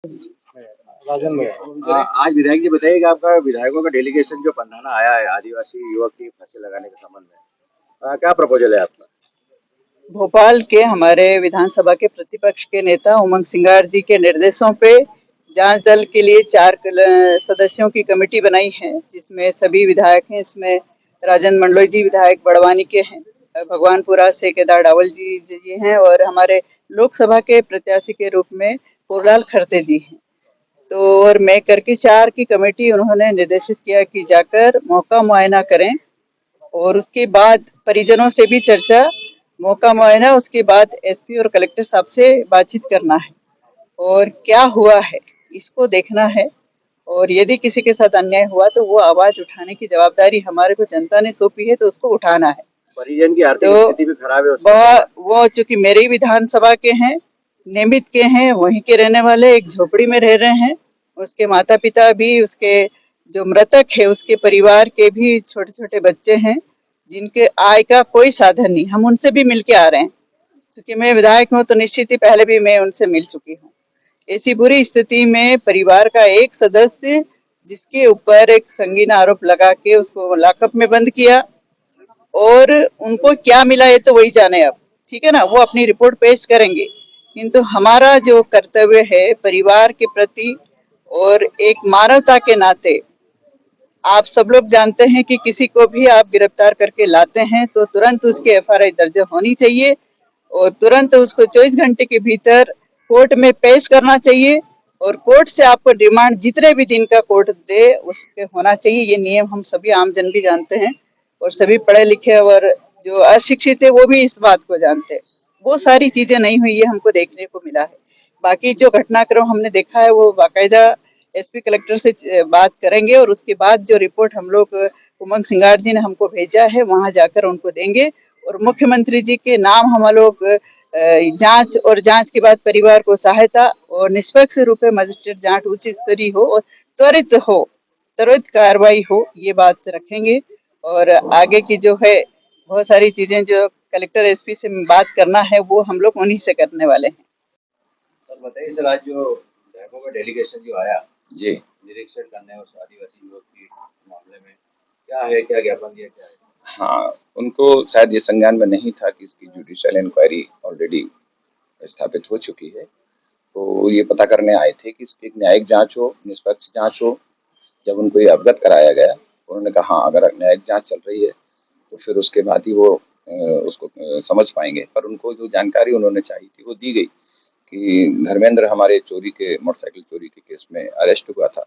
राजन में आज विधायक जी बताइए कि आपका विधायकों का डेलीगेशन जो पंडाना आया है आदिवासी युवक की फांसी लगाने के संबंध में, क्या प्रपोजल है आपका? भोपाल के हमारे विधानसभा के प्रतिपक्ष के नेता उमंग सिंगार जी के निर्देशों पे जांच दल के लिए 4 सदस्यों की कमेटी बनाई है, जिसमें सभी विधायक हैं। इसमें राजन मंडलोई जी विधायक बड़वानी के हैं, भगवानपुरा से केदार डावल जी हैं, और हमारे लोकसभा के प्रत्याशी के रूप में पुरलाल खरते जी हैं। तो और मैं करके 4 की कमेटी उन्होंने निर्देशित किया कि जाकर मौका मुआयना करें और उसके बाद परिजनों से भी चर्चा, मौका मुआयना, उसके बाद एसपी और कलेक्टर साहब से बातचीत करना है और क्या हुआ है इसको देखना है। और यदि किसी के साथ अन्याय हुआ तो वो आवाज उठाने की जवाबदारी हमारे को जनता ने सौंपी है, तो उसको उठाना है। परिजन की आर्थिक तो स्थिति भी खराब है वो चूंकि मेरे ही विधानसभा के हैं, नियमित के हैं, वहीं के रहने वाले, एक झोपड़ी में रह रहे हैं। उसके माता पिता भी, उसके जो मृतक है उसके परिवार के भी छोटे छोटे बच्चे हैं, जिनके आय का कोई साधन नहीं। हम उनसे भी मिलके आ रहे हैं, क्योंकि मैं विधायक हूँ तो निश्चित ही पहले भी मैं उनसे मिल चुकी हूँ। ऐसी बुरी स्थिति में परिवार का एक सदस्य, जिसके ऊपर एक संगीन आरोप लगा के उसको लॉकअप में बंद किया, और उनको क्या मिला ये तो वही जाने अब, ठीक है ना, वो अपनी रिपोर्ट पेश करेंगे। किंतु हमारा जो कर्तव्य है परिवार के प्रति और एक मानवता के नाते, आप सब लोग जानते हैं कि किसी को भी आप गिरफ्तार करके लाते हैं तो तुरंत उसकी एफआईआर दर्ज होनी चाहिए और तुरंत उसको 24 घंटे के भीतर कोर्ट में पेश करना चाहिए, और कोर्ट से आपको डिमांड जितने भी दिन का कोर्ट दे उसके होना चाहिए। ये नियम हम सभी आमजन भी जानते हैं, और सभी पढ़े लिखे और जो अशिक्षित है वो भी इस बात को जानते हैं। वो सारी चीजें नहीं हुई है, हमको देखने को मिला है। बाकी जो घटनाक्रम हमने देखा है वो बाकायदा एसपी कलेक्टर से बात करेंगे, और उसके बाद जो रिपोर्ट हम लोग उमंग सिंगार जी ने हमको भेजा है वहां जाकर उनको देंगे, और मुख्यमंत्री जी के नाम हम लोग जांच, और जांच के बाद परिवार को सहायता और निष्पक्ष रूप में मजिस्ट्रेट जांच उच्च स्तरीय हो और त्वरित कार्रवाई हो, ये बात रखेंगे। और आगे की जो है बहुत सारी चीजें जो कलेक्टर एसपी से बात करना है वो हम लोग उन्हीं से करने वाले हैं। सर बताइए सर, आज जो विधायकों का डेलीगेशन जो आया जी निरीक्षण करने उस आदिवासी युवक की मामले में, क्या है, क्या ज्ञापन दिया, क्या है? हाँ, उनको शायद ये संज्ञान में नहीं था कि इसकी जुडिशियल इंक्वायरी ऑलरेडी स्थापित हो चुकी है। तो ये पता करने आए थे कि इसकी एक न्यायिक जांच हो, निष्पक्ष जांच हो। जब उनको ये अवगत कराया गया, उन्होंने कहा हाँ, अगर न्यायिक जांच चल रही है तो फिर उसके बाद ही वो उसको समझ पाएंगे। पर उनको जो जानकारी उन्होंने चाहिए थी वो दी गई कि धर्मेंद्र हमारे चोरी के, मोटरसाइकिल चोरी के केस में अरेस्ट हुआ था,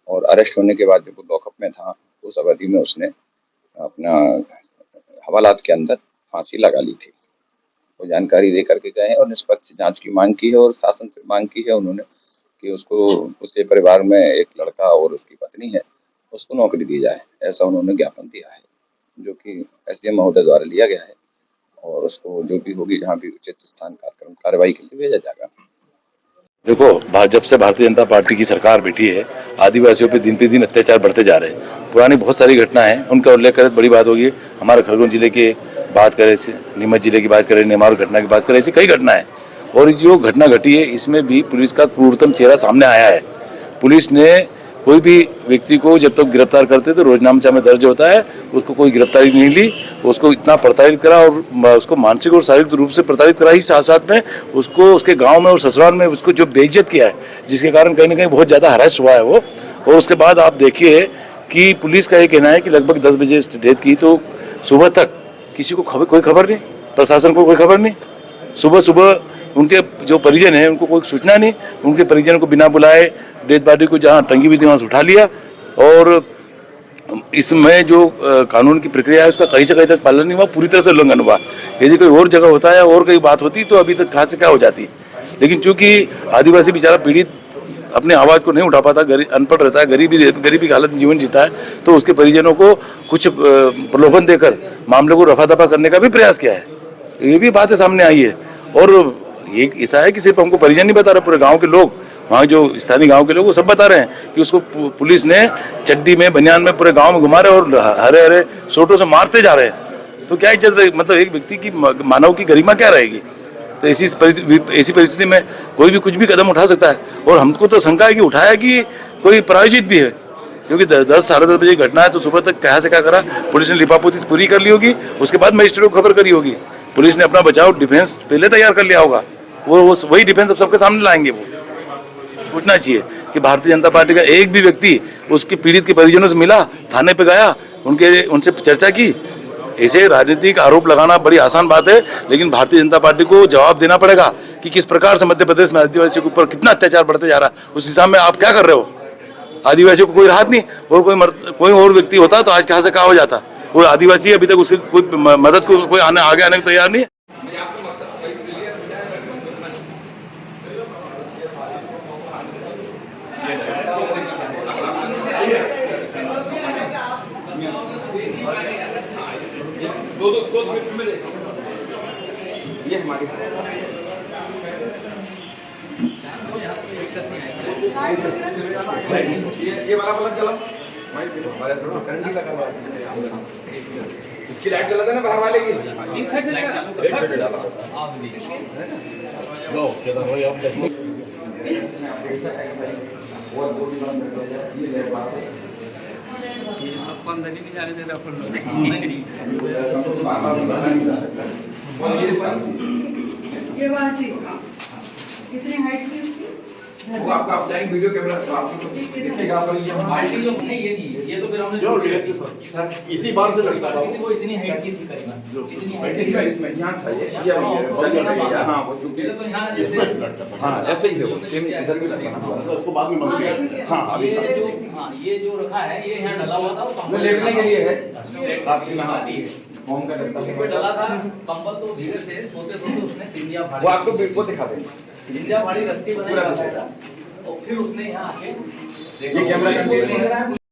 और अरेस्ट होने के बाद जब वो लॉकअप में था उस अवधि में उसने अपना हवालात के अंदर फांसी लगा ली थी। वो जानकारी दे करके गए हैं और निष्पक्ष जांच की मांग की है, और शासन से मांग की है उन्होंने कि उसको, उसके परिवार में एक लड़का और उसकी पत्नी है, उसको नौकरी दी जाए, ऐसा उन्होंने ज्ञापन दिया है, जो कि एसडीएम महोदय द्वारा लिया गया है। और उसको जो भी होगी, जहाँ भी उचित स्थान कार्यक्रम कार्रवाई के लिए भेजा जाएगा। देखो, जब से भारतीय जनता पार्टी की सरकार बैठी है, आदिवासियों पे दिन अत्याचार बढ़ते जा रहे हैं। पुरानी बहुत सारी घटनाएं हैं, उनका उल्लेख करें तो बड़ी बात होगी। हमारे खरगोन जिले की बात करें, नीमच जिले की बात करें, नेमार घटना की बात करें, ऐसी कई घटनाएं। और जो घटना घटी है इसमें भी पुलिस का क्रूरतम चेहरा सामने आया है। पुलिस ने कोई भी व्यक्ति को जब तक गिरफ्तार करते तो रोजनामचा में दर्ज होता है, उसको कोई गिरफ्तारी नहीं ली, उसको इतना प्रताड़ित करा और उसको मानसिक और शारीरिक रूप से प्रताड़ित करा ही, साथ साथ में उसको उसके गांव में और ससुराल में उसको जो बेइज्जत किया है, जिसके कारण कहीं ना कहीं बहुत ज़्यादा हरास हुआ है वो। और उसके बाद आप देखिए कि पुलिस का ये कहना है कि लगभग 10 बजे डेथ की, तो सुबह तक किसी को कोई खबर नहीं, प्रशासन को कोई खबर नहीं। सुबह उनके जो परिजन हैं उनको कोई सूचना नहीं, उनके परिजन को बिना बुलाए डेथ बॉडी को जहां टंगी हुई थी वहां से उठा लिया। और इसमें जो कानून की प्रक्रिया है उसका कहीं से कहीं तक पालन नहीं हुआ, पूरी तरह से उल्लंघन हुआ। यदि कोई और जगह होता है और कहीं बात होती तो अभी तक कहाँ से क्या हो जाती। लेकिन चूंकि आदिवासी बेचारा पीड़ित अपने आवाज़ को नहीं उठा पाता, अनपढ़ रहता है, गरीबी की हालत में जीवन जीता है, तो उसके परिजनों को कुछ प्रलोभन देकर मामले को रफा दफा करने का भी प्रयास किया है। ये भी बातें सामने आई है। और ये ऐसा है कि सिर्फ हमको परिजन नहीं बता रहे, पूरे गांव के लोग, वहाँ जो स्थानीय गांव के लोग, वो सब बता रहे हैं कि उसको पुलिस ने चड्डी में, बनियान में पूरे गांव में घुमा रहे और हरे हरे सोटों से मारते जा रहे हैं। तो क्या इज्जत रहेगी? मतलब एक व्यक्ति की, मानव की गरिमा क्या रहेगी? तो ऐसी परिस्थिति में कोई भी कुछ भी कदम उठा सकता है। और हमको तो शंका है कि उठाया कि कोई प्रायोजित भी है, क्योंकि 10 साढ़े 10 बजे घटना है, तो सुबह तक कहाँ से क्या करा, पुलिस ने लिपापोती पूरी कर ली होगी, उसके बाद मजिस्ट्रेट को खबर करी होगी। पुलिस ने अपना बचाव डिफेंस पहले तैयार कर लिया होगा, वही डिफेंस अब सबके सामने लाएंगे। वो सोचना चाहिए कि भारतीय जनता पार्टी का एक भी व्यक्ति उसके पीड़ित के परिजनों से मिला, थाने पे गया, उनसे चर्चा की। ऐसे राजनीतिक आरोप लगाना बड़ी आसान बात है, लेकिन भारतीय जनता पार्टी को जवाब देना पड़ेगा कि किस प्रकार से मध्य प्रदेश में आदिवासियों के ऊपर कितना अत्याचार बढ़ते जा रहा है। उस हिसाब में आप क्या कर रहे हो? आदिवासियों को कोई राहत नहीं, और कोई और व्यक्ति होता तो आज कहाँ से कहाँ हो जाता। वो आदिवासी अभी तक उसकी कोई मदद को कोई आगे आने को तैयार नहीं है। ये हमारी ये वाला बल्ब जलाओ, हमारे थोड़ा करंट ही लगा हुआ है। इसकी लाइट जला देना बाहर वाले की, एक साइड डाला। लो क्या भाई आप देखो, वो दो भी बंद कर दिया, ये ले बात है। आप अंदर नहीं जा रहे थे अपन नहीं, ये बात थी कितनी हाइट थी उसकी? वो आपका अपलाइन वीडियो कैमरा तो आपको दिखेगा, पर ये पार्टी जो नहीं ये तो फिर हमने जो सर इसी बार से लगता था किसी को इतनी हाइट की थी करीबन इतनी हाइट इसमें यहाँ था ये हाँ वो चूंकि तो यहाँ इसमें जैसे से लगता था। हाँ ऐसे ही है वो, सेम इधर भी लगता तो उसको बाद में बंद किया। हाँ अभी ये जो रखा है ये यहाँ डला हुआ था वो लेटने के लिए है, आपकी में आती है होम का डलता उसमें डला था कंबल, तो धीरे से सोते सोते उसने चिंदिया फाड़ी, वो आपको वो दिखा दें। चिंदिया फाड़ी रस्सी बनाई और फिर उसने यहाँ आके ये कैमरा